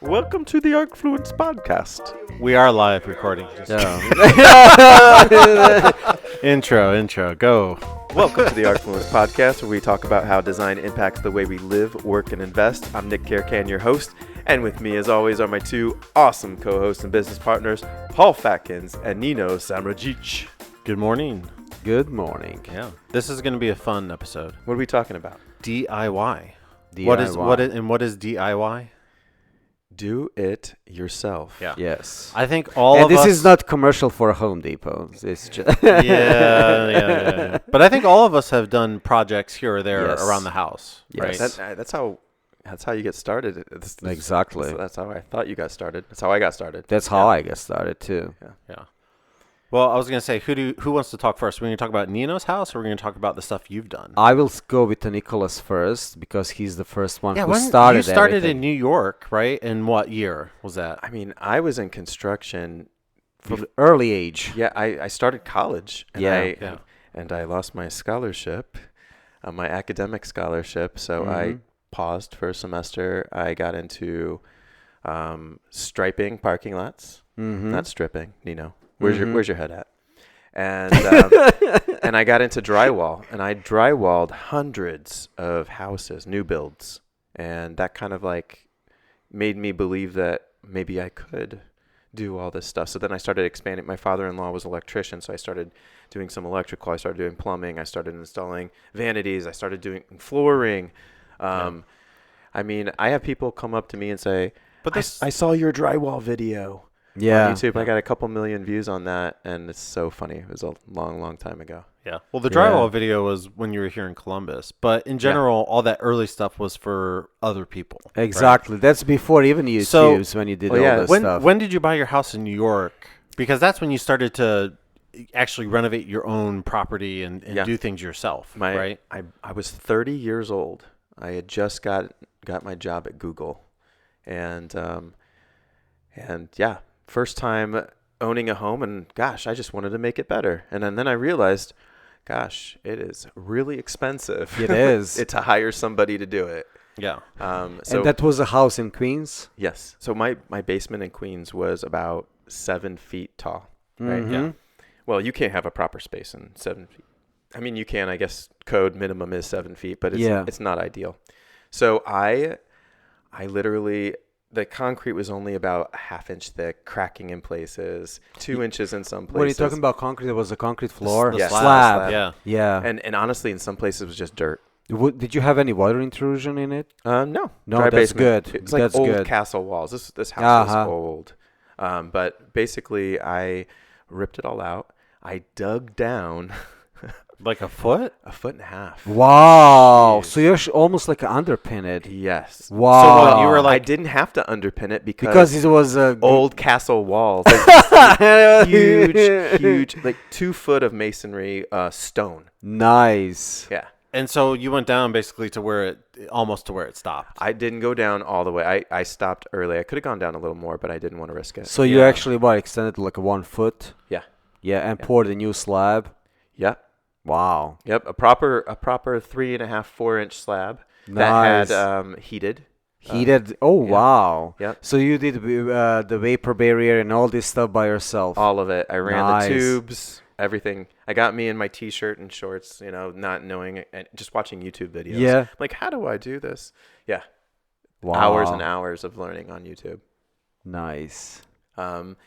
Welcome to the Arcfluence podcast. We are live recording. Intro, go. Welcome to the Arcfluence podcast, where we talk about how design impacts the way we live, work, and invest. I'm Nick Kerkan, your host, and with me, as always, are my two awesome co-hosts and business partners, Paul Fatkins and Nino Samrajic. Good morning. Good morning. Yeah, this is going to be a fun episode. What are we talking about? DIY. DIY. What is DIY? Do it yourself. Yeah. Yes. I think all And of this us. is not commercial for Home Depot. It's just yeah. But I think all of us have done projects here or there Yes. around the house, right? Yes. That's how you get started. Exactly. That's how I thought you got started. That's how I got started. That's how I got started too. Yeah. Well, I was going to say, who wants to talk first? We're going to talk about Nino's house, or we're going to talk about the stuff you've done? I will go with Nicholas first because he's the first one who when started you started everything. in New York, right? In what year was that? I mean, I was in construction. From early age. Yeah, I started college. And Yeah. And I lost my scholarship, my academic scholarship. So I paused for a semester. I got into striping parking lots. Not stripping, Nino. Where's your head at? And and I got into drywall, and I drywalled hundreds of houses, new builds, and that kind of like made me believe that maybe I could do all this stuff. So then I started expanding. My father-in-law was an electrician, so I started doing some electrical. I started doing plumbing. I started installing vanities. I started doing flooring. I mean, I have people come up to me and say, "But I saw your drywall video." Yeah. On YouTube, I got a couple million views on that, and it's so funny. It was a long time ago. Yeah. Well, the drywall video was when you were here in Columbus, but in general, all that early stuff was for other people. Exactly. Right? That's before even YouTube's when you did all this stuff. When did you buy your house in New York? Because that's when you started to actually renovate your own property and do things yourself, right? I was 30 years old. I had just got my job at Google, and yeah. First time owning a home, and gosh, I just wanted to make it better. And then I realized, gosh, it is really expensive. It is. To hire somebody to do it. Yeah. So and that was a house in Queens? Yes. So my basement in Queens was about 7 feet tall. Right? Yeah. Well, you can't have a proper space in 7 feet. I mean, you can. I guess code minimum is 7 feet, but it's not ideal. So I literally. The concrete was only about a half-inch thick, cracking in places, 2 inches in some places. When you're talking about concrete, it was a concrete floor? The slab. Yeah. And honestly, in some places, it was just dirt. Did you have any water intrusion in it? No. No, Dry that's basement. good. It's like That's old good. castle walls. This house is old. But basically, I ripped it all out. I dug down Like a foot? a foot and a half. Wow. Jeez. So you're almost like underpin it. Yes. Wow. So what, you were like... I didn't have to underpin it because it was a old castle walls. Huge, like 2 foot of masonry stone. Nice. Yeah. And so you went down basically to almost to where it stopped. I didn't go down all the way. I stopped early. I could have gone down a little more, but I didn't want to risk it. So you actually extended like a 1 foot? Yeah. Yeah, and poured a new slab. Yeah. Wow. Yep. A proper 3.5, 4 inch slab Nice. that had heated. Heated. Wow. Yep. So you did the vapor barrier and all this stuff by yourself. All of it. I ran Nice. the tubes, everything. I got me in my t-shirt and shorts, not knowing it, and just watching YouTube videos. Yeah. I'm like, how do I do this? Yeah. Wow. Hours and hours of learning on YouTube. Nice. But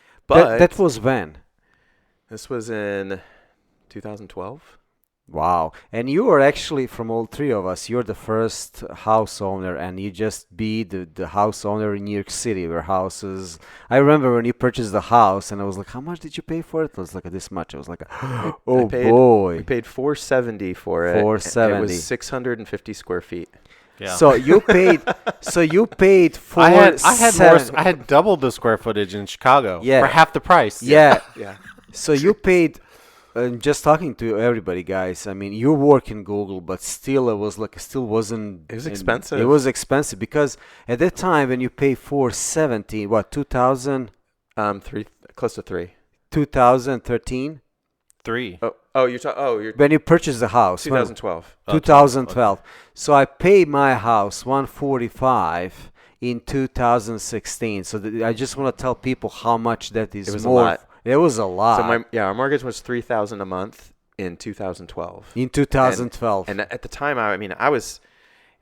that was when? This was in 2012. Wow. And you were actually, from all three of us, you're the first house owner, and you just be the house owner in New York City where houses... I remember when you purchased the house, and I was like, how much did you pay for it? It was like this much. I was like, boy. We paid $470 for it. $470. It was 650 square feet. Yeah. So you paid for I had doubled the square footage in Chicago for half the price. Yeah. Yeah. So you paid... just talking to everybody, guys. I mean, you work in Google, but still, it wasn't. It was expensive. It was expensive because at that time, when you pay $470, what 2000? Close to 3. 2013. 3. You're When you purchased the house. 2012. 2012. So I paid my house $145. in 2016. So I just want to tell people how much that is. It was more. a lot. It was a lot. So our mortgage was $3,000 a month in 2012. In 2012. And at the time, I was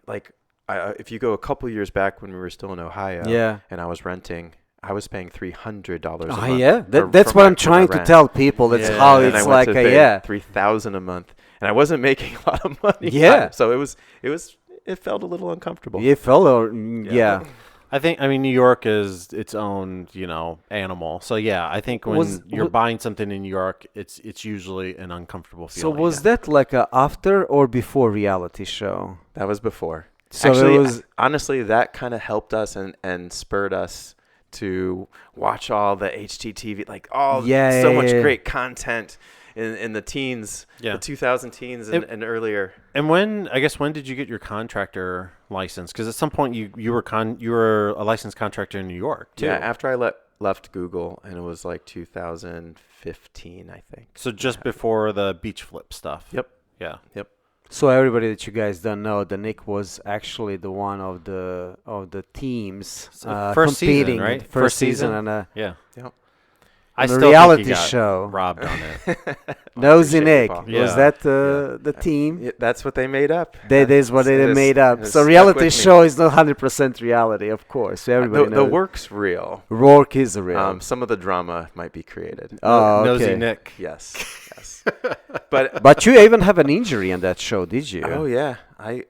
like, if you go a couple years back when we were still in Ohio, and I was renting, I was paying $300 a month. Yeah, that's what I'm trying to tell people. That's how it's like $3,000 a month, and I wasn't making a lot of money. Yeah, so it felt a little uncomfortable. It felt, yeah. I think, New York is its own, animal. So yeah, I think when you're buying something in New York, it's usually an uncomfortable feeling. So was that like a after or before reality show? That was before. So actually, honestly, that kind of helped us and spurred us to watch all the HGTV, like so much great content in the teens, the 2000 teens and earlier. And when did you get your contractor license? Because at some point you were a licensed contractor in New York too. Yeah, after I left Google, and it was like 2015, I think. So just before the beach flip stuff. Yep. Yeah. Yep. So everybody that you guys don't know, the Nick was actually the one of the teams first competing, season, right? First season and yeah. Yep. I still reality think he got show robbed on it. Nosy Nick, Yeah. was that the team? Yeah, that's what they made up. That is what they made up. So reality show is not 100% reality, of course. Everybody knows. The work's real. Work is real. Some of the drama might be created. Oh, okay. Nosy Nick. Yes. But you even have an injury on that show, did you? Oh yeah, I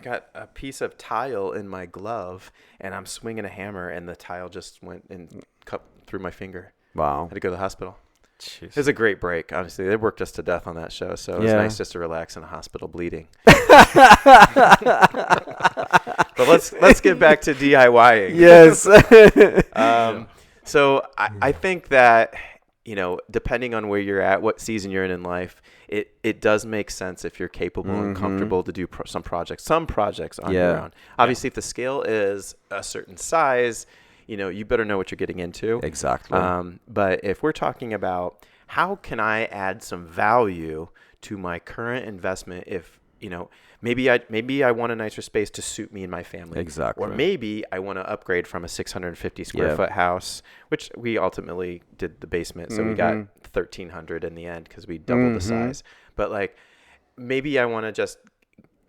got a piece of tile in my glove, and I'm swinging a hammer, and the tile just went and cut through my finger. Wow. Had to go to the hospital. Jeez. It was a great break. Honestly, they worked us to death on that show, so it was nice just to relax in a hospital bleeding. But let's get back to DIYing. Yes. So I think that, depending on where you're at, what season you're in life, it does make sense if you're capable and comfortable to do some projects on your own. Obviously, if the scale is a certain size, you better know what you're getting into. Exactly. But if we're talking about how can I add some value to my current investment, if maybe I want a nicer space to suit me and my family. Exactly. Or maybe I want to upgrade from a 650 square foot house, which we ultimately did the basement, so we got 1,300 in the end because we doubled the size. But maybe I want to just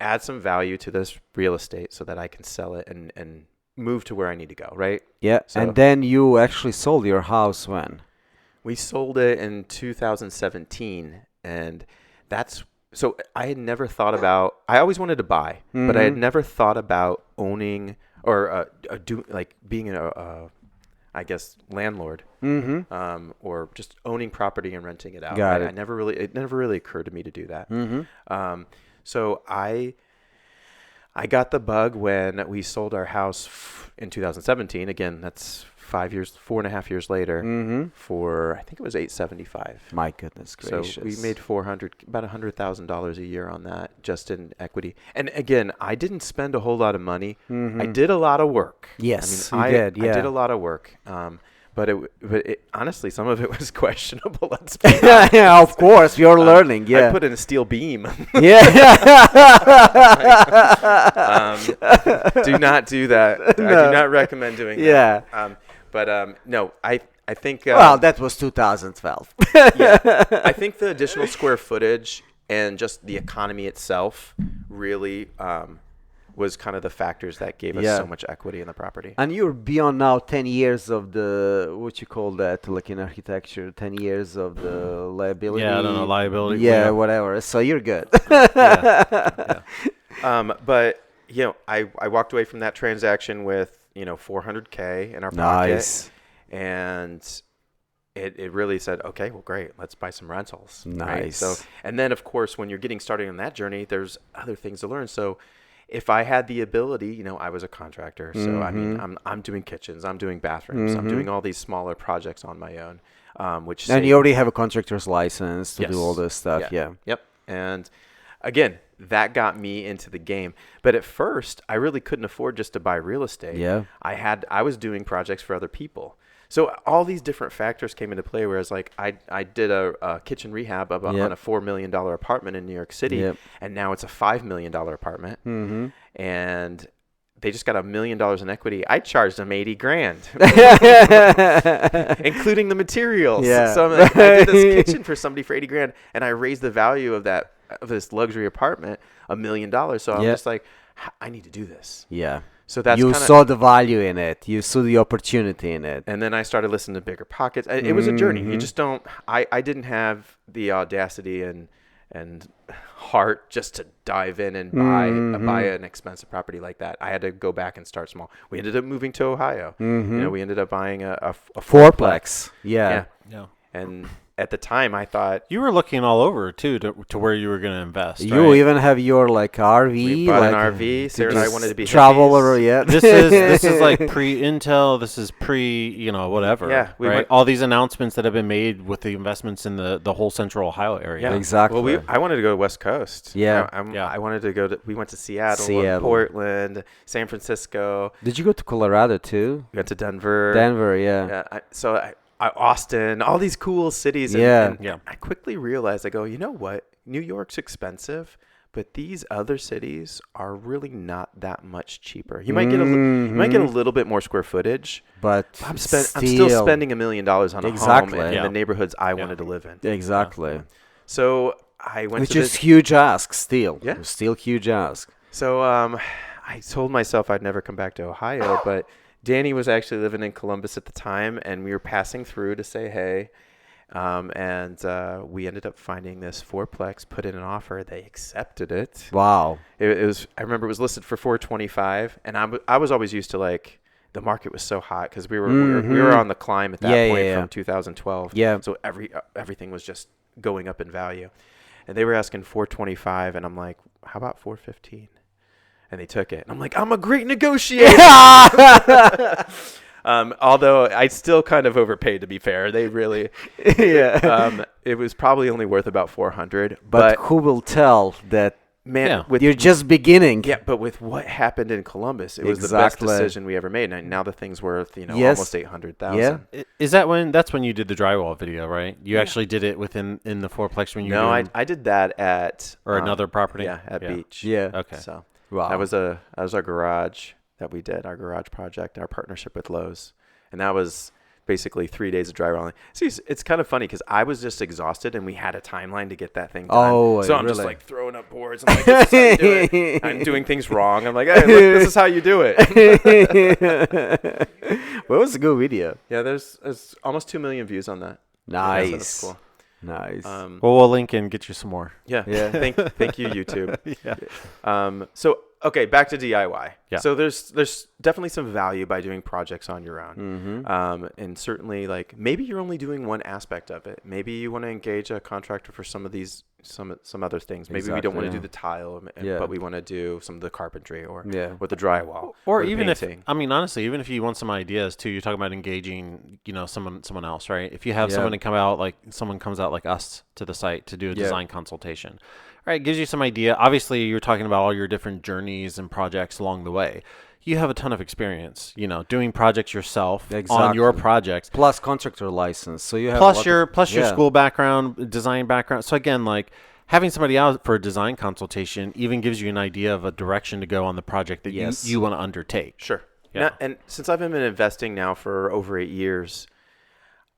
add some value to this real estate so that I can sell it and move to where I need to go, right? Yeah. So, and then you actually sold your house when? We sold it in 2017, and so I had never thought about. I always wanted to buy, but I had never thought about owning or being I guess landlord, or just owning property and renting it out. It never really occurred to me to do that. So I got the bug when we sold our house in 2017. Again, that's 4.5 years later, for I think it was $875. My goodness gracious! So we made about $100,000 a year on that, just in equity. And again, I didn't spend a whole lot of money. I did a lot of work. Yes, I did. Yeah, I did a lot of work. But it honestly, some of it was questionable. Let's be honest. Yeah, of course, you're learning. Yeah, I put in a steel beam. Yeah. Do not do that. No. I do not recommend doing that. Yeah. No, I think. Well, that was 2012. Yeah, I think the additional square footage and just the economy itself really was kind of the factors that gave us so much equity in the property. And you're beyond now 10 years of the, what you call that, like in architecture, 10 years of the liability. Yeah, I don't know, liability. Yeah, whatever. So you're good. Yeah. But, I walked away from that transaction with, $400K in our pocket. Nice. And it really said, okay, well, great, let's buy some rentals. Nice. Right? So, and then, of course, when you're getting started on that journey, there's other things to learn. So if I had the ability, I was a contractor. So, I'm doing kitchens, I'm doing bathrooms, I'm doing all these smaller projects on my own. And you already have a contractor's license to do all this stuff. Yeah. Yep. And again, that got me into the game. But at first, I really couldn't afford just to buy real estate. Yeah. I was doing projects for other people. So all these different factors came into play, whereas I did a kitchen rehab on a $4 million apartment in New York City, and now it's a $5 million apartment. And they just got $1 million in equity. I charged them $80,000, including the materials. Yeah. So I'm like, I did this kitchen for somebody for $80,000, and I raised the value of this luxury apartment $1 million. So I'm just like, I need to do this. Yeah. So that's you saw the value in it. You saw the opportunity in it. And then I started listening to Bigger Pockets. It was a journey. You just don't. I didn't have the audacity and heart just to dive in and buy an expensive property like that. I had to go back and start small. We ended up moving to Ohio. We ended up buying a fourplex. Yeah. And at the time, I thought you were looking all over too to where you were going to invest. You right? even have your RV. We bought an RV. Sarah and I wanted to be travel hippies. Yeah. This is like pre-Intel. This is whatever. Yeah, right. All these announcements that have been made with the investments in the whole Central Ohio area. Yeah, exactly. Well, I wanted to go to West Coast. Yeah. I wanted to go we went to Seattle, Portland, San Francisco. Did you go to Colorado too? We went to Denver. Yeah. Austin, all these cool cities. And I quickly realized, I go, you know what? New York's expensive, but these other cities are really not that much cheaper. You might get a little bit more square footage, but I'm still spending $1 million on a home in the neighborhoods I wanted to live in. Exactly. So I went Which is huge ask still. Yeah. Still huge ask. So I told myself I'd never come back to Ohio, but Danny was actually living in Columbus at the time, and we were passing through to say hey. And we ended up finding this fourplex, put in an offer. They accepted it. Wow. It was. I remember it was listed for $425, and I was always used to the market was so hot because we were on the climb at that point from 2012. Yeah. So everything was just going up in value, and they were asking $425, and I'm like, how about $415? And they took it. And I'm like, I'm a great negotiator. Although I still kind of overpaid, to be fair. They really, it was probably only worth about $400. But who will tell that, man, you're just beginning? Yeah, but with what happened in Columbus, it was the best decision we ever made. And now the thing's worth, almost $800,000. Yeah. Is that's when you did the drywall video, right? You actually did it in the fourplex when you No, I did that at another property. Yeah, at Beach. Yeah. Okay. So wow. that was our garage that we did, our garage project, our partnership with Lowe's. And that was basically 3 days of drywalling. See, it's kind of funny because I was just exhausted and we had a timeline to get that thing done. Oh, so I'm really? just like throwing up boards. I'm like, this is how you do it. I'm doing things wrong. I'm like, hey, look, this is how you do it. Well, it was a good video. Yeah, there's almost 2 million views on that. Nice. Yeah, so that's cool. Nice. Well, we'll link and get you some more. Yeah. Thank you, YouTube. Yeah. So okay, back to DIY. Yeah. So there's definitely some value by doing projects on your own. And certainly maybe you're only doing one aspect of it. Maybe you want to engage a contractor for some of these some other things. Maybe we don't want to do the tile, but we want to do some of the carpentry or the drywall. Or the even painting. honestly, even if you want some ideas too, you're talking about engaging, someone else, right? If you have someone to come out, someone comes out like us to the site to do a design consultation. All right, it gives you some idea. Obviously, you're talking about all your different journeys and projects along the way. You have a ton of experience, doing projects yourself on your projects. Plus contractor license. So you have plus your school background, design background. So again, having somebody out for a design consultation even gives you an idea of a direction to go on the project that you want to undertake. Sure. Yeah. Now, and since I've been investing now for over 8 years,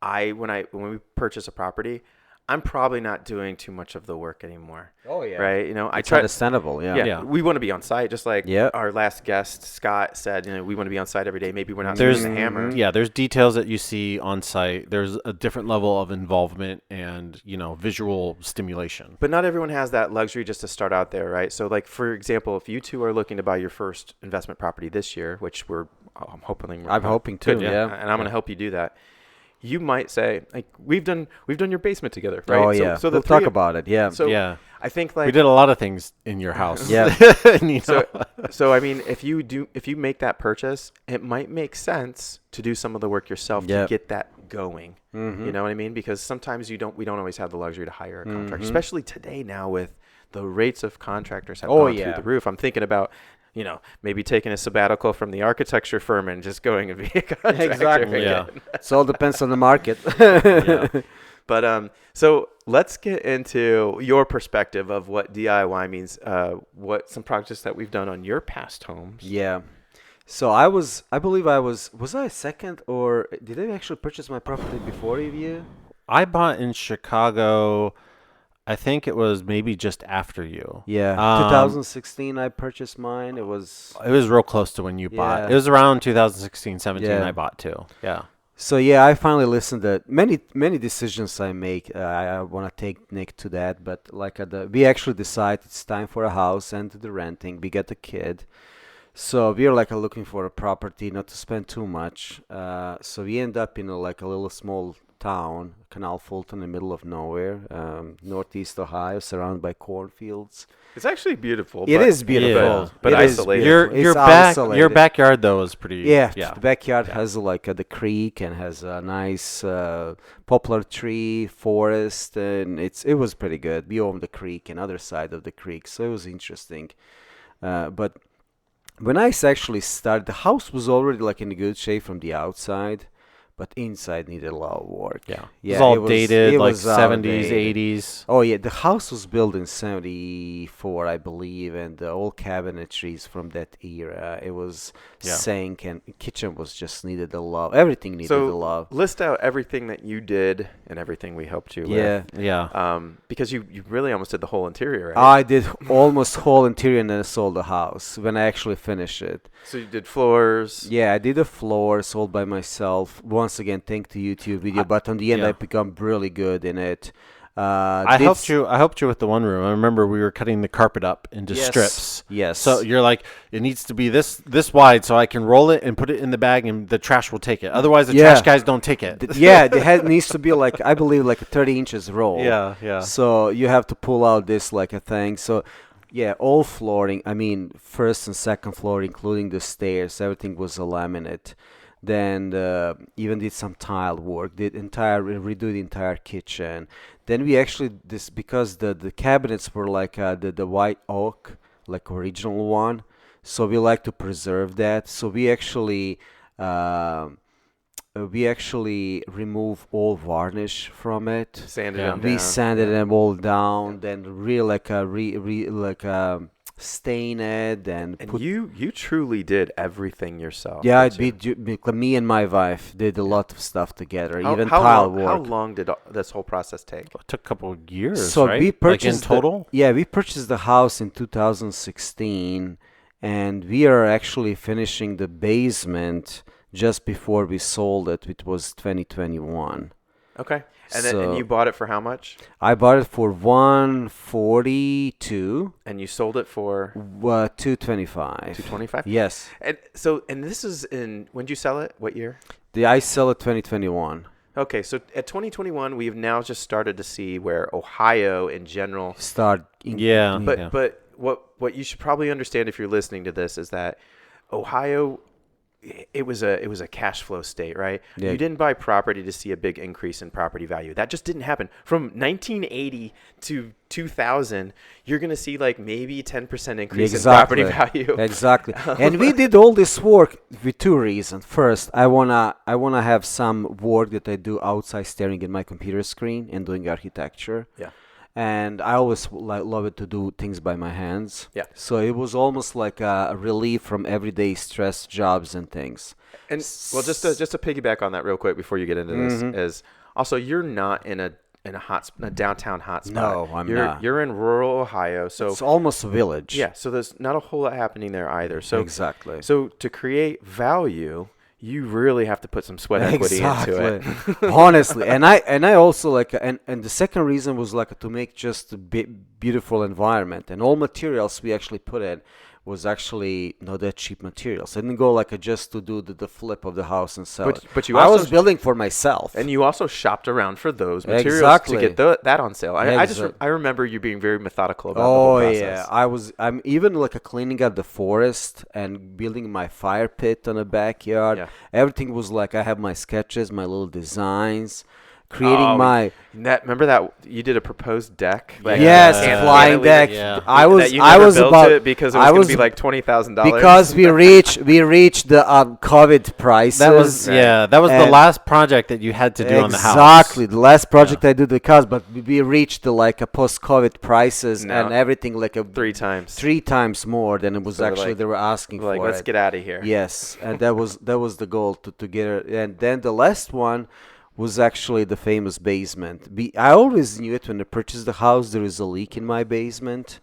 when we purchase a property, I'm probably not doing too much of the work anymore. Oh yeah. Right. I try understandable. Yeah. We want to be on site, just like our last guest Scott said. We want to be on site every day. Maybe we're not using the hammer. Yeah. There's details that you see on site. There's a different level of involvement and visual stimulation. But not everyone has that luxury just to start out there, right? So, for example, if you two are looking to buy your first investment property this year, which I'm hoping to, and I'm going to help you do that. You might say, we've done your basement together, right? Oh yeah. So we'll talk about it. Yeah. So I think we did a lot of things in your house. Yeah. So I mean, if you make that purchase, it might make sense to do some of the work yourself to get that going. You know what I mean? Because sometimes we don't always have the luxury to hire a contractor, especially today now with the rates of contractors have gone through the roof. I'm thinking about maybe taking a sabbatical from the architecture firm and just going and be a contractor. Exactly. Yeah. It all depends on the market. But so let's get into your perspective of what DIY means. What some projects that we've done on your past homes. Yeah. So I believe was I second or did I actually purchase my property before you? I bought in Chicago. I think it was maybe just after you. Yeah, Um, 2016 I purchased mine. it was real close to when you bought. It Yeah, was around 2016, 17 yeah. I bought too. Yeah. So yeah, I finally listened to many decisions I make. I want to take Nick to that, but like we actually decide it's time for a house and the renting. We get a kid, so we're like looking for a property, not to spend too much. So we end up in like a little small town, Canal Fulton, in the middle of nowhere, northeast Ohio, surrounded by cornfields. It's actually beautiful. It but, is beautiful. But It is isolated. beautiful. Your It's back your isolated. backyard though is pretty. Yeah, Yeah. the backyard has like the creek and has a nice poplar tree forest, and it was pretty good. We own the creek and other side of the creek, so it was interesting. But when I actually started, the house was already like in good shape from the outside, but inside needed a lot of work. Yeah. Yeah, It's all dated, it like was 70s, outdated. 80s. Oh yeah, the house was built in '74, I believe, and the old cabinetry is from that era. It was Yeah. sink and kitchen was just needed a love. Everything needed a So love. list out everything that you did and everything we helped you Yeah. with. Yeah. Because you really almost did the whole interior, right? I did almost whole interior and then I sold the house when I actually finished it. So you did floors. Yeah, I did the floor, sold by myself. Once again, thank the YouTube video, but on the end, yeah. I become really good in it. I did helped you. I helped you with the one room. I remember we were cutting the carpet up into Yes. strips. Yes. So you're like, it needs to be this wide, so I can roll it and put it in the bag, and the trash will take it. Otherwise, the Yeah. trash guys don't take it. Yeah, the head needs to be like, I believe, like a 30 inches roll. Yeah, yeah. So you have to pull out this like a thing. So yeah, all flooring. I mean, first and second floor, including the stairs, everything was a laminate. Then even did some tile work. Redo the entire kitchen. Then we actually this because the cabinets were like the white oak, like original one. So we like to preserve that. So we actually remove all varnish from it. Sanded Yeah. them We down. sanded them all down, then stain it and And put. you truly did everything yourself. Yeah, didn't you? me and my wife did a lot of stuff together, How- even how tile long, How work. long did this whole process take? It took a couple of years, So right? we like in purchased total. we purchased the house in 2016, and we are actually finishing the basement just before we sold it, which was 2021. Okay. And So you bought it for how much? I bought it for 142, And you sold it for 225. 225. Yes, And this is in when did you sell it? What year? I sell it 2021. Okay, so at 2021, we've now just started to see where Ohio in general. Yeah. But what you should probably understand if you're listening to this is that Ohio, it was a cash flow state, right? Yeah. You didn't buy property to see a big increase in property value. That just didn't happen. From 1980 to 2000, you're going to see like maybe 10% increase in property value. Exactly. And we did all this work with two reasons. First, I wanna have some work that I do outside staring at my computer screen and doing architecture. Yeah. And I always love it to do things by my hands. Yeah. So it was almost like a relief from everyday stress, jobs, and things. And well, just to piggyback on that real quick before you get into this is also you're not in a downtown hotspot. No, I'm not. You're in rural Ohio, so It's almost a village. yeah, so there's not a whole lot happening there either. So Exactly. So to create value, you really have to put some sweat equity into it. Honestly, and I also like and the second reason was like to make just a beautiful environment, and all materials we actually put in was actually not that cheap materials. I didn't go like just to do the flip of the house and sell it. But you I also was building for myself. and you also shopped around for those materials Exactly. to get that on sale. I remember you being very methodical about the whole process. Yeah, I'm even like cleaning out the forest and building my fire pit on the backyard. Yeah. Everything was like I have my sketches, my little designs, creating my remember that you did a proposed deck? Like, yes, flying cantilever? deck. Yeah. I was built about it because it was going to be like $20,000. because we reached the COVID prices. That was that was the last project that you had to do on the house. Exactly, the last project I did the house, but we reached the like a post-COVID prices and everything like a 3 times more than it was actually they were asking for. Like, let's get out of here. Yes, and that was the goal to get it. And then the last one was actually the famous basement. I always knew it when I purchased the house. There is a leak in my basement.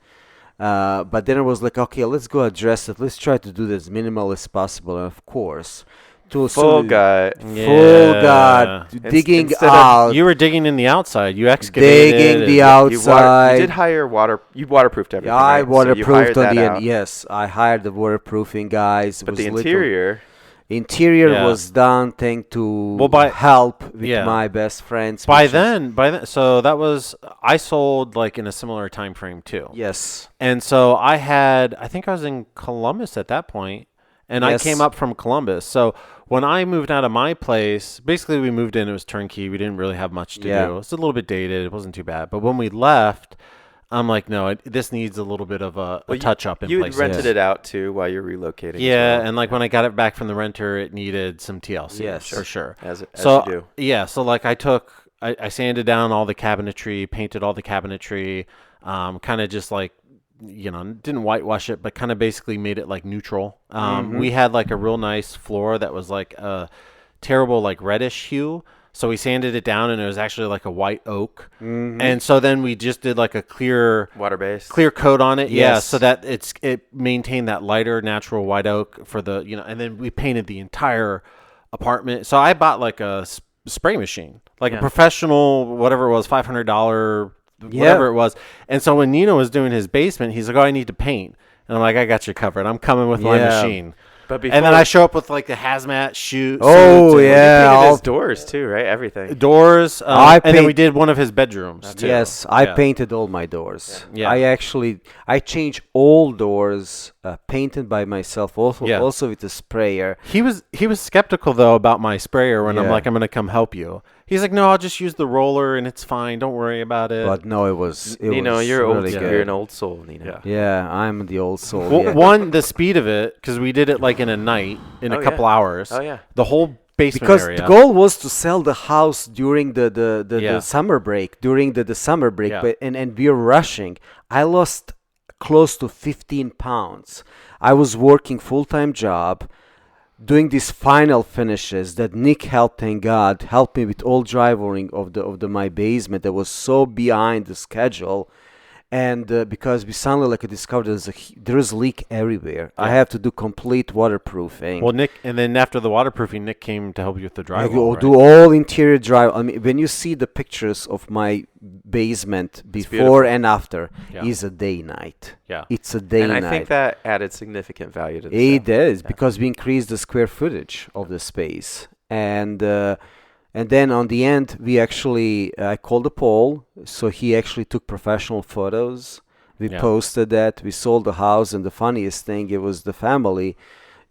But then I was like, okay, let's go address it. Let's try to do this minimal as possible. And of course, full gut, digging out. You were digging in the outside. You excavated. Digging the outside. You did hire You waterproofed everything. Yeah, I right? waterproofed so on the end. Yes, I hired the waterproofing guys. But the interior. Interior was done thanks to help with my best friends. By then, so that was I sold like in a similar time frame too. Yes, and so I think I was in Columbus at that point, and I came up from Columbus. So when I moved out of my place, basically we moved in. It was turnkey. We didn't really have much to do. It was a little bit dated. It wasn't too bad. But when we left, I'm like, no, this needs a little bit of a touch-up in place. You rented it out, too, while you're relocating. Yeah, and like when I got it back from the renter, it needed some TLC. Yes, for sure. As you do. Yeah, so like I sanded down all the cabinetry, painted all the cabinetry, kind of just like, didn't whitewash it, but kind of basically made it like neutral. We had like a real nice floor that was like a terrible like reddish hue. So we sanded it down, and it was actually like a white oak. And so then we just did like a clear clear coat on it. Yeah, so that it maintained that lighter natural white oak for the and then we painted the entire apartment. So I bought like a spray machine, like a professional, whatever it was, $500, whatever it was. And so when Nino was doing his basement, he's like, "Oh, I need to paint," and I'm like, "I got you covered. I'm coming with my machine." And then I show up with like the hazmat suit. Oh yeah, painted his doors too, right? Everything. Doors. And then we did one of his bedrooms too. Yes, I painted all my doors. Yeah. I changed all doors, painted by myself. Also with a sprayer. He was skeptical though about my sprayer when I'm like, I'm gonna come help you. He's like, no, I'll just use the roller and it's fine. Don't worry about it. But no, it was Nino, you're really good. You're an old soul, Nino. Yeah, I'm the old soul. Well, one, the speed of it, because we did it like in a night, in a couple hours. Oh yeah. The whole basement because area. the goal was to sell the house during the summer break, but and we were rushing. I lost close to 15 pounds. I was working full-time job, doing these final finishes that Nick helped, thank God, helped me with all drywalling of my basement that was so behind the schedule. And because we suddenly discovered there is a leak everywhere. I have to do complete waterproofing. Well, Nick, and then after the waterproofing, Nick came to help you with the drywall. I do all interior drywall. I mean, when you see the pictures of my basement before and after, is a day-night. Yeah, it's a day-night. And I think that added significant value to the It is because we increased the square footage of the space. And then on the end, I called the Paul, so he actually took professional photos. We posted that. We sold the house, and the funniest thing, it was the family.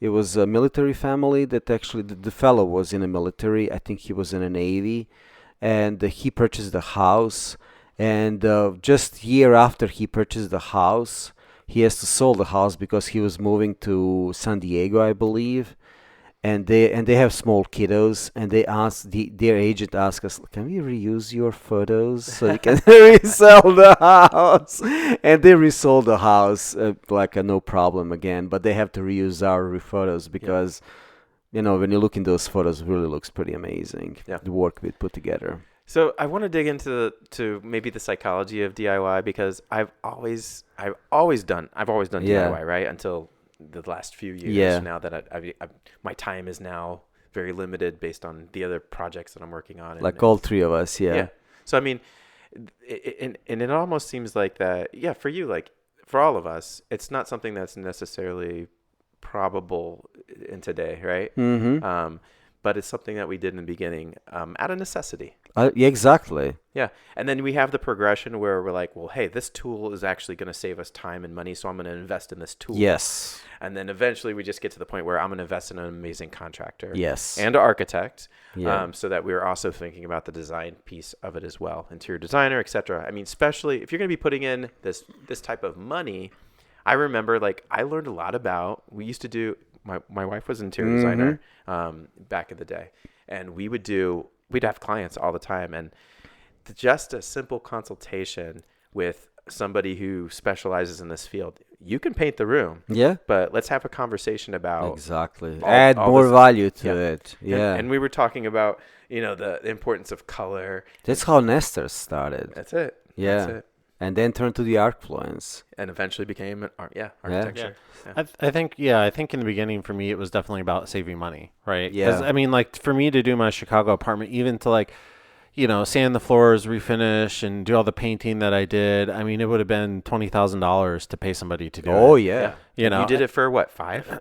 It was a military family that actually, the fellow was in the military. I think he was in the Navy, and he purchased the house. And just year after he purchased the house, he has to sell the house because he was moving to San Diego, I believe. And they have small kiddos, and they asked their agent asked us, can we reuse your photos so you can resell the house? And they resold the house no problem again, but they have to reuse our photos because when you look in those photos, it really looks pretty amazing. The work we put together. So I want to dig into maybe the psychology of DIY, because I've always done DIY, right, until the last few years. Now that my time is now very limited based on the other projects that I'm working on. All three of us, So I mean, it almost seems like that. Yeah, for you, like for all of us, it's not something that's necessarily probable in today, right? Mm-hmm. but it's something that we did in the beginning out of necessity. Yeah, exactly. Yeah. And then we have the progression where we're like, well, hey, this tool is actually going to save us time and money, so I'm going to invest in this tool. Yes. And then eventually we just get to the point where I'm going to invest in an amazing contractor. Yes. And an architect. Yeah. So that we're also thinking about the design piece of it as well. Interior designer, etc. I mean, especially if you're going to be putting in this type of money, I remember like I learned a lot about, we used to do, my wife was an interior designer back in the day. And we'd have clients all the time. And just a simple consultation with somebody who specializes in this field, you can paint the room. Yeah. But let's have a conversation about exactly. Add more value to it. Yeah. And we were talking about, the importance of color. That's how Nestor started. That's it. Yeah. That's it. And then turned to the archfluence. And eventually became architecture. Yeah. I think in the beginning for me it was definitely about saving money, right? Yeah. 'Cause, I mean, like for me to do my Chicago apartment, even to like, sand the floors, refinish, and do all the painting that I did. I mean, it would have been $20,000 to pay somebody to do it. Oh yeah. You did it for what, 5?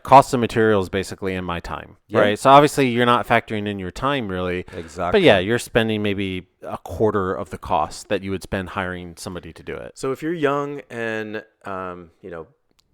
Cost of materials basically in my time, right? So obviously you're not factoring in your time really. Exactly. But yeah, you're spending maybe a quarter of the cost that you would spend hiring somebody to do it. So if you're young and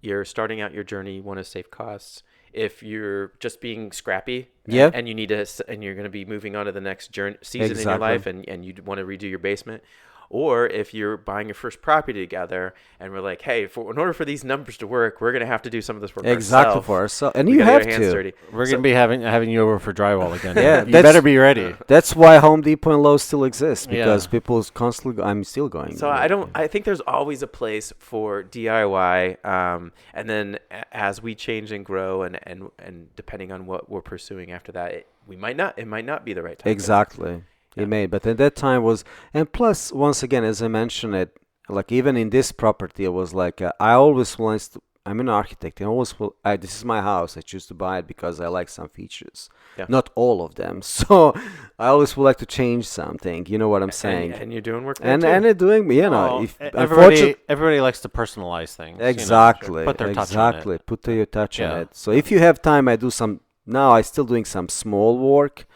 you're starting out your journey, you want to save costs. If you're just being scrappy, and you need to, and you're going to be moving on to the next season in your life, and you want to redo your basement, or if you're buying your first property together, and we're like, hey, in order for these numbers to work, we're going to have to do some of this work exactly ourselves. For ourselves, and you have to. We're going to be having you over for drywall again. Yeah, you better be ready. That's why Home Depot and Lowe's still exist, because people constantly. I'm still going. So I think there's always a place for DIY, and then as we change and grow, and depending on what we're pursuing after that, it might not be the right time. Exactly. It may, but at that time and plus, once again, as I mentioned it, like even in this property, it was like, I always wanted to, I'm an architect, and this is my house, I choose to buy it because I like some features. Yeah. Not all of them. So I always would like to change something, you know what I'm saying? And you're doing work and too. they're doing, everybody likes to personalize things. Exactly. Put their touch on it. Put your touch on it. So if you have time, now I'm still doing some small work.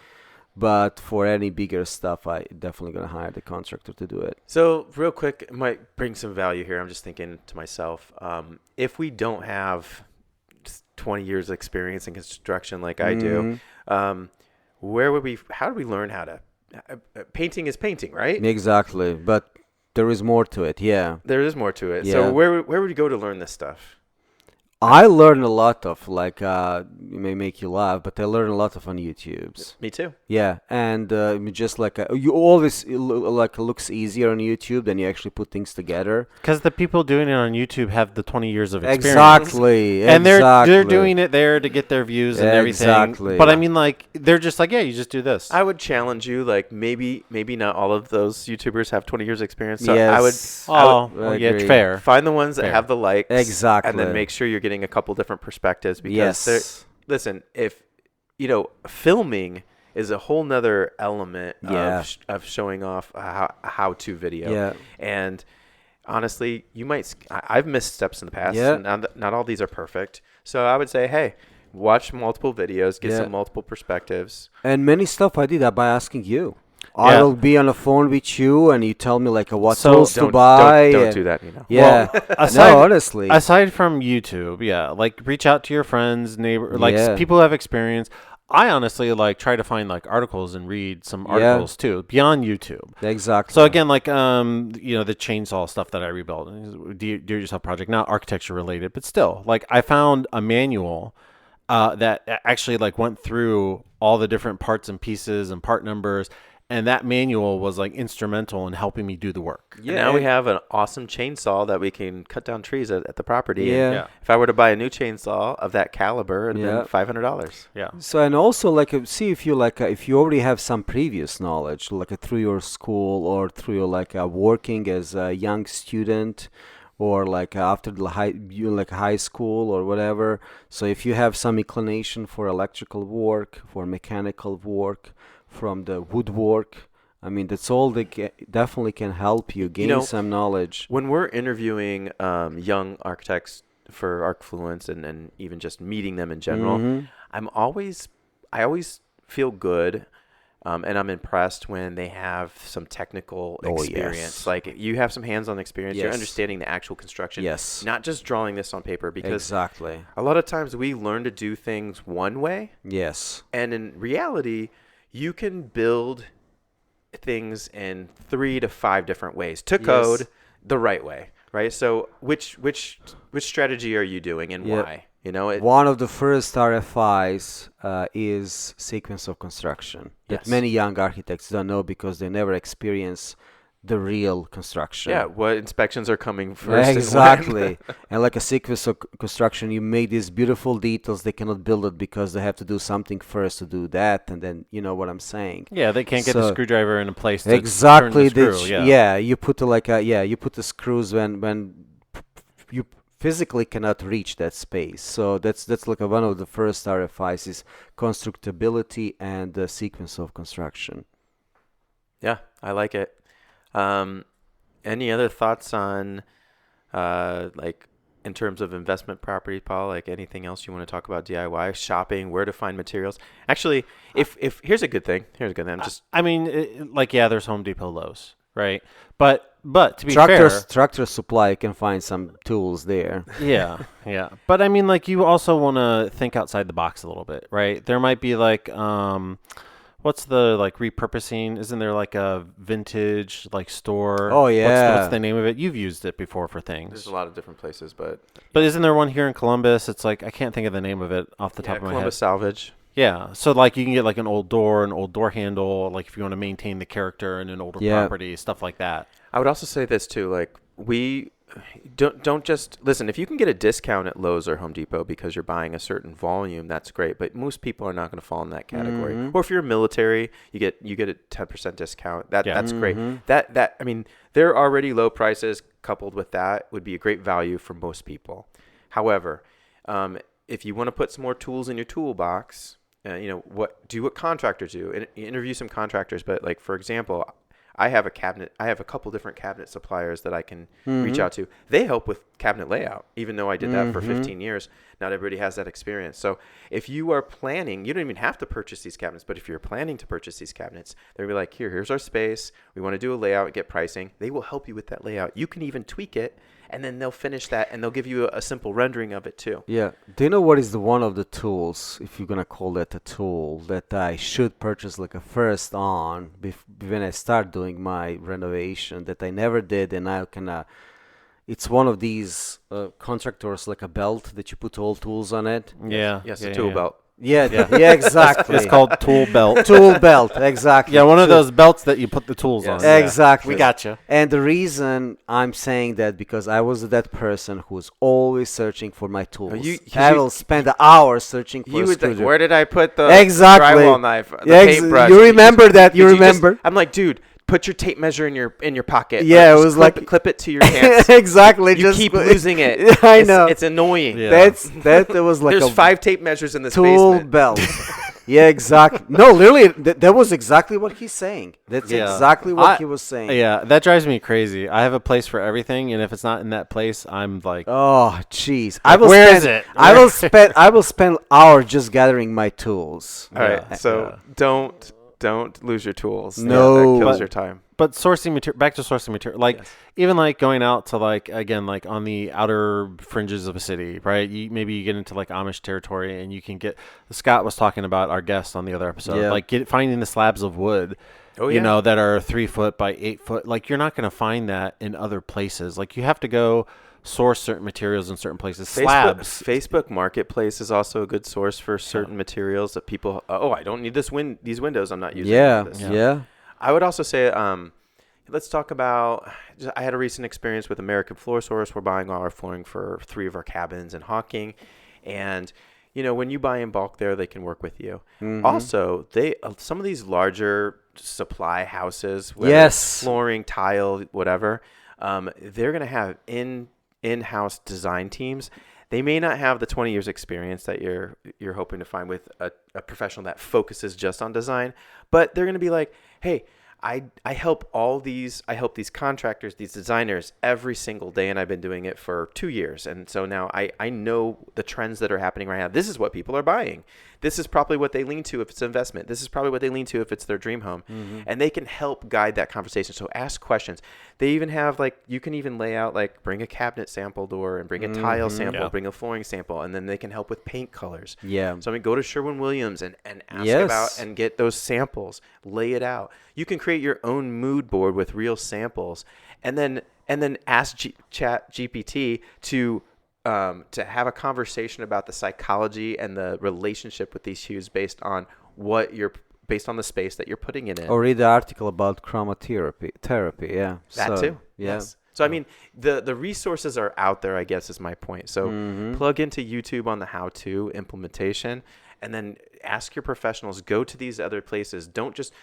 But for any bigger stuff, I definitely going to hire the contractor to do it. So real quick, it might bring some value here. I'm just thinking to myself, if we don't have 20 years experience in construction like I do, how do we learn how to, painting is painting, right? Exactly. But there is more to it. Yeah. There is more to it. Yeah. So where would you go to learn this stuff? I learned a lot of, it may make you laugh, but I learned a lot of on YouTube's. Me too. Yeah, and just you always, looks easier on YouTube than you actually put things together. Because the people doing it on YouTube have the 20 years of experience. Exactly. And they're doing it there to get their views and everything. Exactly. But I mean, they're just you just do this. I would challenge you, maybe not all of those YouTubers have 20 years experience. So yes. It's fair. Find the ones that have the likes. Exactly. And then make sure you're getting a couple different perspectives, because listen, if filming is a whole nother element of showing off how to video, and honestly, I've missed steps in the past, and not all these are perfect, so I would say, hey, watch multiple videos, get some multiple perspectives. And many stuff I did by asking you. I will be on the phone with you, and you tell me what tools to buy. Don't do that, Nino. Yeah, honestly. Aside from YouTube, reach out to your friends, neighbor, people who have experience. I honestly try to find articles and read some articles too beyond YouTube. Exactly. So again, the chainsaw stuff that I rebuilt, do-it-yourself project, not architecture related, but still, I found a manual that actually went through all the different parts and pieces and part numbers. And that manual was instrumental in helping me do the work. Yeah. And now we have an awesome chainsaw that we can cut down trees at the property. Yeah. If I were to buy a new chainsaw of that caliber, it'd been $500. Yeah. So, and also see if you if you already have some previous knowledge, through your school or through your working as a young student, or after the high school or whatever. So if you have some inclination for electrical work, for mechanical work, from the woodwork, I mean, that's all definitely can help you gain some knowledge. When we're interviewing young architects for Archfluence and even just meeting them in general, I'm always I always feel good. And I'm impressed when they have some technical experience. Yes. Like you have some hands-on experience. You're Yes. understanding the actual construction. Yes. Not just drawing this on paper, because Exactly. a lot of times we learn to do things one way. Yes. And in reality, you can build things in 3 to 5 different ways to code the right way, right? So which strategy are you doing and why? You know, one of the first RFIs is sequence of construction that many young architects don't know because they never experience the real construction. Yeah, what inspections are coming first? Exactly. And like a sequence of construction, you make these beautiful details. They cannot build it because they have to do something first to do that, and then you know what I'm saying. Yeah, they can't get the screwdriver in a place to exactly turn the screw. You put you put the screws when you physically cannot reach that space. So that's like one of the first RFIs is constructability and the sequence of construction. Yeah, I like it. Any other thoughts on like in terms of investment property, Paul? Like anything else you want to talk about DIY, shopping, where to find materials? Actually, if here's a good thing. I mean, there's Home Depot, Lowe's, right? But to be fair, Tractor Supply, you can find some tools there. Yeah. But I mean, like you also want to think outside the box a little bit, right? There might be like, what's the like repurposing? Isn't there like a vintage like store? Oh yeah. What's the name of it? You've used it before for things. There's a lot of different places, but isn't there one here in Columbus? It's like I can't think of the name of it off the top of my Columbus head. Salvage. Yeah, so like you can get like an old door handle, like if you want to maintain the character in an older property, stuff like that. I would also say this too, like we don't just listen. If you can get a discount at Lowe's or Home Depot because you're buying a certain volume, that's great. But most people are not going to fall in that category. Mm-hmm. Or if you're military, you get a 10% discount. That's great. Mm-hmm. That I mean, they're already low prices. Coupled with that would be a great value for most people. However, if you want to put some more tools in your toolbox, do what contractors do, and interview some contractors. But like for example, I have a couple different cabinet suppliers that I can reach out to. They help with cabinet layout, even though I did that for 15 years. Not everybody has that experience. So if you are planning, you don't even have to purchase these cabinets, but if you're planning to purchase these cabinets, they'll be like, here's our space. We want to do a layout, get pricing. They will help you with that layout. You can even tweak it, and then they'll finish that, and they'll give you a simple rendering of it too. Yeah. Do you know what is one of the tools, if you're going to call that a tool, that I should purchase like a first on when I start doing my renovation that I never did, and I can... it's one of these contractors, like a belt that you put all tools on it. Yeah. Yes, a tool belt. Yeah, exactly. It's called tool belt. Tool belt, exactly. Yeah, one of those belts that you put the tools on. Exactly. We gotcha. And the reason I'm saying that because I was that person who's always searching for my tools. I will spend hours searching for a screwdriver. Where did I put the drywall knife, the paintbrush? You remember that? You remember? I'm like, dude, put your tape measure in your pocket. Yeah, it was clip it to your pants. Exactly. You keep losing it. I know. It's annoying. Yeah. That was like there's 5 tape measures in this tool basement. belt. Yeah, exactly. No, literally, that was exactly what he's saying. That's exactly what he was saying. Yeah, that drives me crazy. I have a place for everything, and if it's not in that place, I'm like, oh, jeez. Where is it? I will spend hours just gathering my tools. All right, so don't lose your tools. No, that kills your time. But sourcing material, back to sourcing material, like even like going out to like again like on the outer fringes of a city, right? Maybe you get into like Amish territory, and you can get. Scott was talking about our guest on the other episode, like finding the slabs of wood, that are 3 foot by 8 foot. Like you're not going to find that in other places. Like you have to go source certain materials in certain places. Slabs. Facebook Marketplace is also a good source for certain materials that people. I don't need these windows. I'm not using. Yeah. I would also say, let's talk about. I had a recent experience with American Floor Source. We're buying all our flooring for 3 of our cabins in Hawking, and when you buy in bulk, there they can work with you. Mm-hmm. Also, some of these larger supply houses, whether it's flooring, tile, whatever, they're going to have in-house design teams. They may not have the 20 years experience that you're hoping to find with a professional that focuses just on design, but they're going to be like, hey, I help these contractors, these designers every single day, and I've been doing it for 2 years. And so now I know the trends that are happening right now. This is what people are buying. This is probably what they lean to if it's investment. This is probably what they lean to if it's their dream home. And they can help guide that conversation. So ask questions. They even have you can even lay out bring a cabinet sample door and bring a tile sample, bring a flooring sample, and then they can help with paint colors. Yeah. So go to Sherwin-Williams and ask about and get those samples, lay it out. You can create your own mood board with real samples, and then ask Chat GPT to have a conversation about the psychology and the relationship with these hues based on the space that you're putting it in. Or read the article about chromatherapy. Yeah. That too. Yeah. Yes. So I mean, the resources are out there, I guess, is my point. So plug into YouTube on the how-to implementation, and then ask your professionals. Go to these other places. Don't just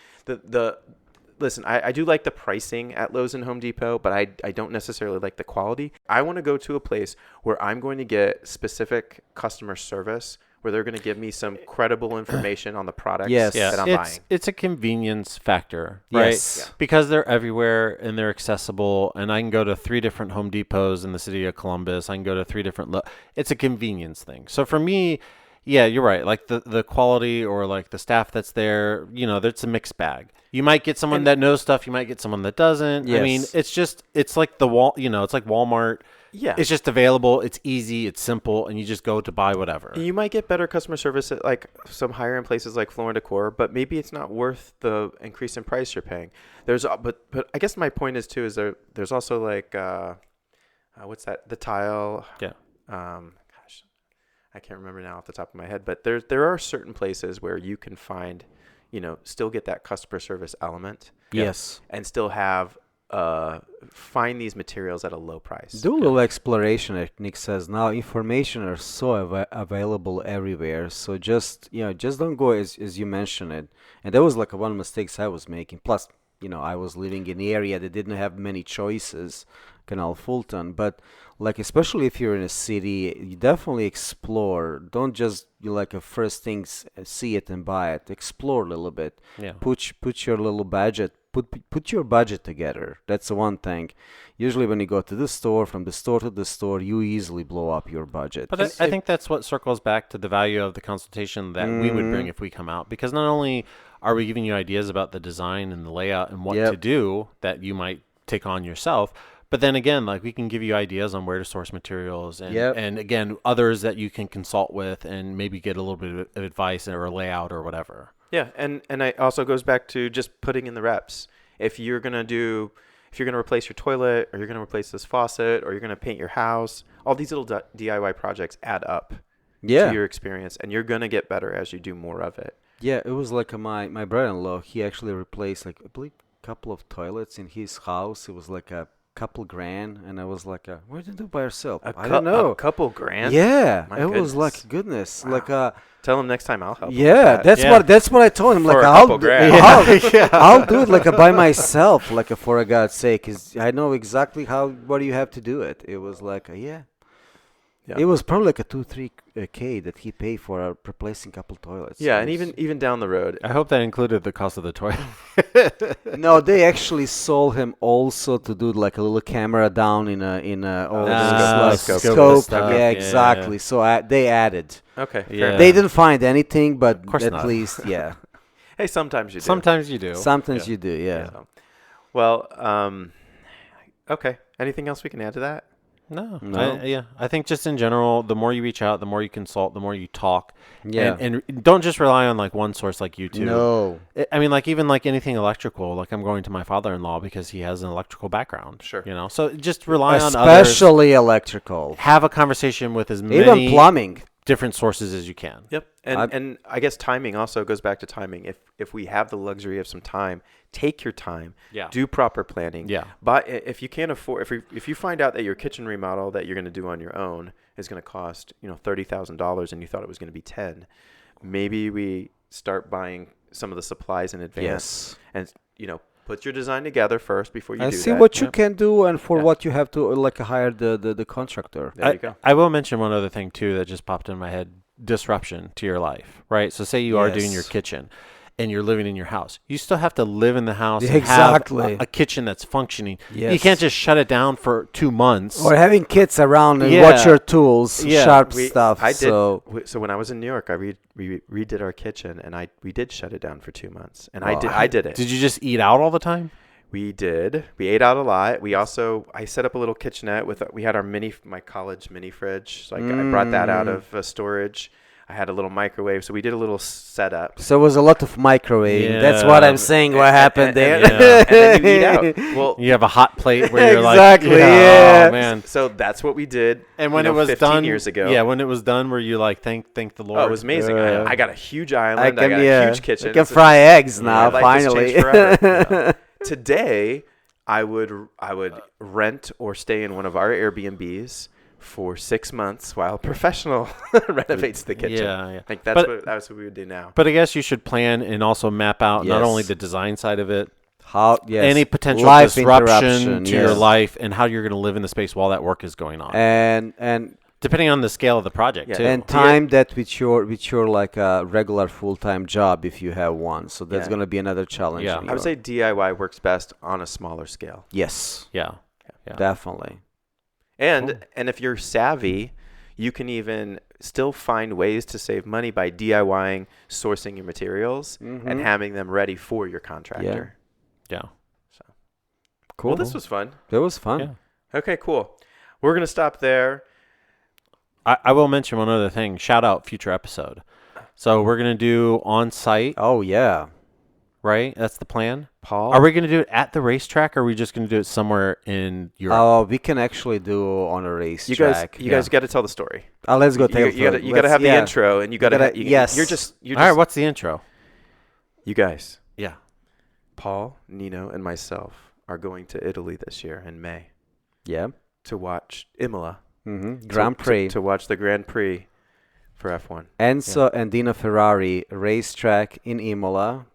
listen. I do like the pricing at Lowe's and Home Depot, but I don't necessarily like the quality. I want to go to a place where I'm going to get specific customer service, where they're going to give me some credible information on the products that I'm buying. It's a convenience factor, right? Yes. Yeah. Because they're everywhere and they're accessible, and I can go to 3 different Home Depots in the city of Columbus. I can go to 3 different it's a convenience thing. So for me, yeah, you're right. Like the quality or the staff that's there, it's a mixed bag. You might get someone that knows stuff. You might get someone that doesn't. Yes. I mean, it's like it's like Walmart. Yeah. It's just available. It's easy. It's simple. And you just go to buy whatever. You might get better customer service at some higher end places like Floor & Decor, but maybe it's not worth the increase in price you're paying. But I guess my point is too, is there's also what's that? The tile. Yeah. I can't remember now off the top of my head, but there are certain places where you can find, still get that customer service element. Yes. And still have find these materials at a low price. Do a little exploration, like Nick says. Now information are so available everywhere. So just don't go as you mentioned it. And that was one mistakes I was making. Plus, I was living in an area that didn't have many choices, Canal Fulton. But especially if you're in a city, you definitely explore. Don't just first things see it and buy it. Explore a little bit. Yeah. Put your little budget. Put your budget together. That's the one thing. Usually when you go to the store, from the store to the store, you easily blow up your budget. But I think that's what circles back to the value of the consultation that we would bring if we come out. Because not only are we giving you ideas about the design and the layout and what to do that you might take on yourself, but then again, we can give you ideas on where to source materials and again, others that you can consult with and maybe get a little bit of advice or a layout or whatever. Yeah, and it also goes back to just putting in the reps. If you're gonna replace your toilet, or you're gonna replace this faucet, or you're gonna paint your house, all these little DIY projects add up to your experience, and you're gonna get better as you do more of it. Yeah, it was my brother-in-law. He actually replaced I believe a couple of toilets in his house. It was a couple grand, and I was what did you do by yourself? I don't know. A couple grand? Yeah, My it was goodness. goodness. Wow. Tell him next time I'll help. Yeah, that's what I told him. For a couple grand. I'll do it by myself, for God's sake, 'cause I know exactly what you have to do it. It was Yeah. It was probably a 2-3K that he paid for replacing couple toilets. Yeah, and even down the road. I hope that included the cost of the toilet. No, they actually sold him also to do a little camera down in a scope. stuff. Yeah, exactly. Yeah. So they added. Okay. Yeah. Fair They didn't find anything, but course at not. least, yeah. Hey, sometimes you do. Sometimes you do. Sometimes you do, yeah. So, well, okay. Anything else we can add to that? No. No? I think just in general, the more you reach out, the more you consult, the more you talk. Yeah. And don't just rely on one source like YouTube. No. I mean, even anything electrical, I'm going to my father-in-law because he has an electrical background. Sure. So just rely on others. Especially electrical. Have a conversation with as many Even plumbing. different sources as you can. Yep. And I guess timing also goes back to timing. If we have the luxury of some time, take your time. Yeah. Do proper planning. Yeah. But if you can't afford, if you find out that your kitchen remodel that you're going to do on your own is going to cost $30,000 and you thought it was going to be 10, maybe we start buying some of the supplies in advance. Yes. And put your design together first before you do that. See what you can do and for what you have to hire the contractor. There you go. I will mention one other thing too that just popped in my head: disruption to your life, right? So say you are doing your kitchen. and you're living in your house. You still have to live in the house and Exactly. have a kitchen that's functioning. Yes. You can't just shut it down for 2 months. Or having kids around and Yeah. watch your tools, Yeah. sharp stuff. I did. So So when I was in New York, I redid our kitchen, and we did shut it down for 2 months, and Wow. I did it. Did you just eat out all the time? We did. We ate out a lot. I set up a little kitchenette we had my college mini fridge. Like I brought that out of storage. I had a little microwave, so we did a little setup. So it was a lot of microwave. Yeah. That's what I'm saying. What happened there? Yeah. And then you eat out. Well, You have a hot plate where you're Exactly, like, yeah. oh man. so that's what we did. And when it was 15 done, years ago. yeah, when it was done, were you like, thank the Lord? Oh, it was amazing. I got a huge island. I got a huge kitchen. I can So fry eggs my now. life has Finally. changed forever. Today, I would rent or stay in one of our Airbnbs for 6 months while a professional renovates the kitchen. Yeah. I think that's what we would do now. But I guess you should plan and also map out not only Yes. the design side of it, Any potential life disruption interruption, to your yes. life, and how you're going to live in the space while that work is going on. and Depending on the scale of the project, Yeah. too. and time that with your like a regular full-time job if you have one. So that's Yeah. going to be another challenge. Yeah. in I would your- say DIY works best on a smaller scale. yes, yeah. definitely. And if you're savvy, you can even still find ways to save money by DIYing, sourcing your materials, and having them ready for your contractor. Yeah. Cool. Well, this was fun. That was fun. Yeah. Okay, cool. We're going to stop there. I will mention one other thing. Shout out future episode. So we're going to do on-site, Oh yeah. right? That's the plan. Paul? Are we going to do it at the racetrack, or are we just going to do it somewhere in Europe? Oh, we can actually do on a racetrack. You guys got to tell the story. Let's go take You got to have the intro, and you got to. yes. You're All right, what's the intro? You guys, Yeah. Paul, Nino, and myself are going to Italy this year in May Yeah. to watch Imola. Grand Prix. To watch the Grand Prix for F1. Enzo and Dino Ferrari racetrack in Imola.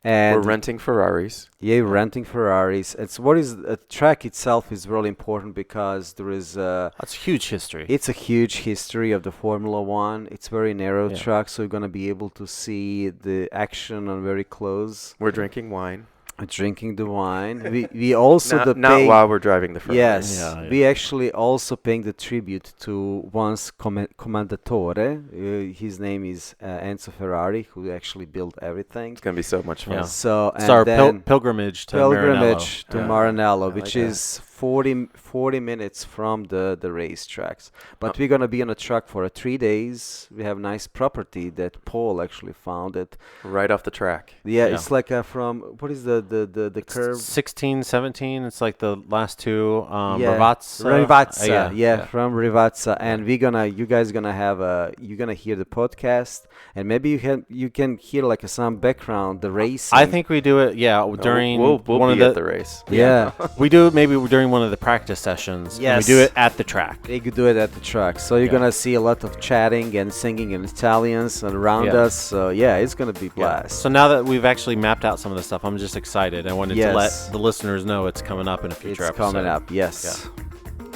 And We're renting Ferraris. yeah, renting Ferraris. The track itself is really important because there is That's huge history. it's a huge history of the Formula One. It's very narrow Yeah. track, so you're gonna be able to see the action on very close. We're drinking wine. Drinking the wine. We also Not while we're driving the Ferrari. Yes, Yeah. we actually also paying the tribute to once commendatore. His name is Enzo Ferrari, who actually built everything. It's going to be so much fun. Yeah. So It's and our then pilgrimage to pilgrimage to Yeah. Maranello, I which like that. is 40 minutes from the racetracks. But we're gonna be on a truck for 3 days. We have nice property that Paul actually found it. Right off the track. Yeah, Yeah. it's like from what is the curve? 16, 17. It's like the last two. Yeah. Rivazza. Rivazza, yeah. from Rivazza, and you guys gonna have you're gonna hear the podcast, and maybe you can hear like some background the racing. I think we do it. Yeah, during we'll one be of at the race. yeah, we do it maybe during one of the practice sessions. Yes. And we do it at the track. they could do it at the track. So you're Yeah. gonna see a lot of chatting and singing in Italians around Yeah. us. So yeah, it's gonna be blast. So now that we've actually mapped out some of the stuff, I'm just excited. I wanted to let Yes. the listeners know it's coming up in a It's future episode. coming up. Yes,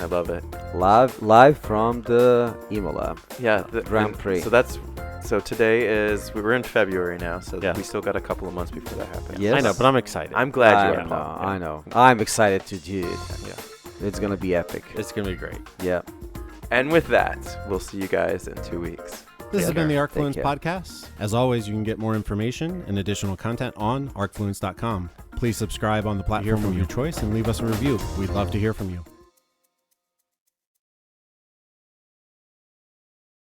I love it. live from the Imola. Yeah. Grand Prix. So today is, we're in February now, so Yeah. we still got a couple of months before that happens. Yes. I know, but I'm excited. I'm glad you I are, know. Paul. I know. I'm excited to do it. Yeah. It's gonna be epic. It's going to be great. Yeah. And with that, we'll see you guys in 2 weeks. This has been the ArcFluence care. Podcast. As always, you can get more information and additional content on arcfluence.com. Please subscribe on the platform of your choice and leave us a review. We'd love to hear from you.